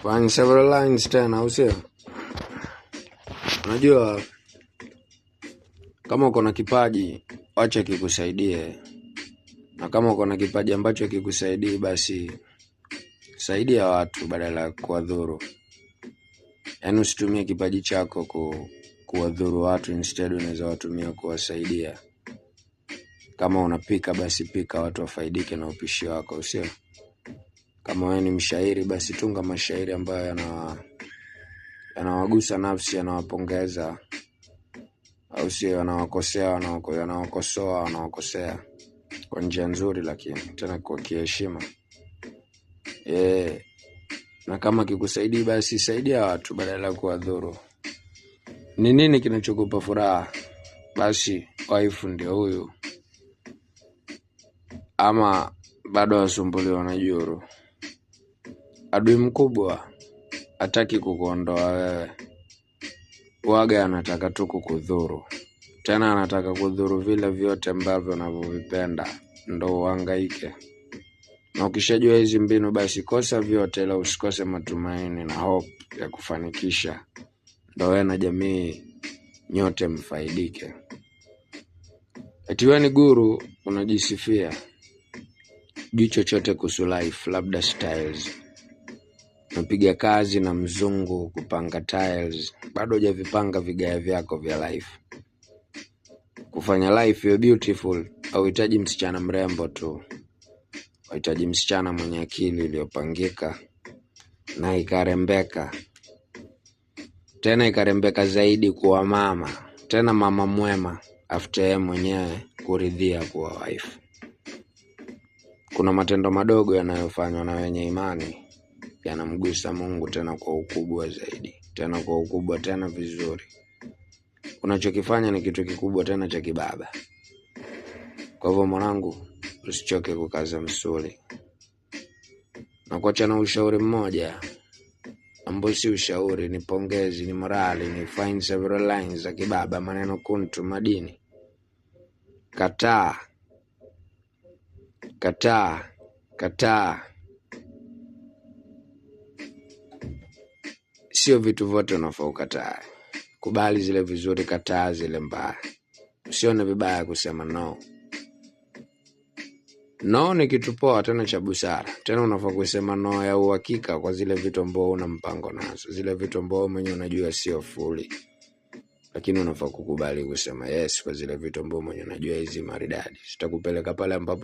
Find several lines tena, au sio? Unajua kama uko na kipaji acha kikusaidie, na kama uko na kipaji ambacho kikusaidii, basi saidia watu badala ya kuwadhuru. Yaani usitumie kipaji chako kuwadhuru watu, instead unaweza watumia kuwasaidia. Kama unapika, basi pika watu wafaidike na upishi wako, sio? Kama wewe ni mshairi, basi tunga mashairi ambayo yanawagusa nafsi, yanawapongeza, au sio? Wanawakosoa kwa njia nzuri, lakini tena kwa heshima. Na kama kikusaidii, basi saidia watu badala ya kuwadhuru. Ni nini kinachokupa furaha? Basi wife ndio huyu, ama bado wasumbuliwa na juru? Adui mkubwa hataki kukuondoa wewe, waga anataka tu kukudhuru. Tena anataka kudhuru vile vyote ambavyo unavyovipenda, ndo uhangaike. Na ukishajua hizi mbinu, basi kosa vyote, ila usikose matumaini na hope ya kufanikisha. Ndo wewe na jamii nyote mfaidike. Eti wewe ni guru, unajisifia juu chochote kuhusu life, labda styles. Unapiga kazi na mzungu kupanga tiles, bado hujavipanga vigaya vyako vya life. Kufanya life iwe beautiful, hauhitaji msichana mrembo tu, unahitaji msichana mwenye akili iliyopangika na ikarembeka. Tena ikarembeka zaidi kuwa mama, tena mama mwema, after yeye mwenyewe kuridhia kuwa wife. Kuna matendo madogo yanayofanywa na wenye imani, yanamgusa Mungu tena kwa ukubwa zaidi, tena kwa ukubwa, tena vizuri. Unachokifanya ni kitu kikubwa, tena cha kibaba. Kwa hivyo mwanangu, usichoke kukaza msuli. Na kuacha na ushauri mmoja, ambao si ushauri, ni pongezi, ni morali, ni find several lines za kibaba, maneno kuntu madini. Kataa. Sio vitu vyote unafaa ukataa. Kubali zile vizuri, kataa zile mbaya. Usione vibaya kusema no. No ni kitu poa, tena cha busara. Tena unafaa kusema no ya uhakika kwa zile vitu ambao una mpango nazo, zile vitu ambao mwenyewe unajua sio fully. Lakini unafaa kukubali kusema yes kwa zile vitu ambao mwenyewe unajua hizi maridadi zitakupeleka pale ambapo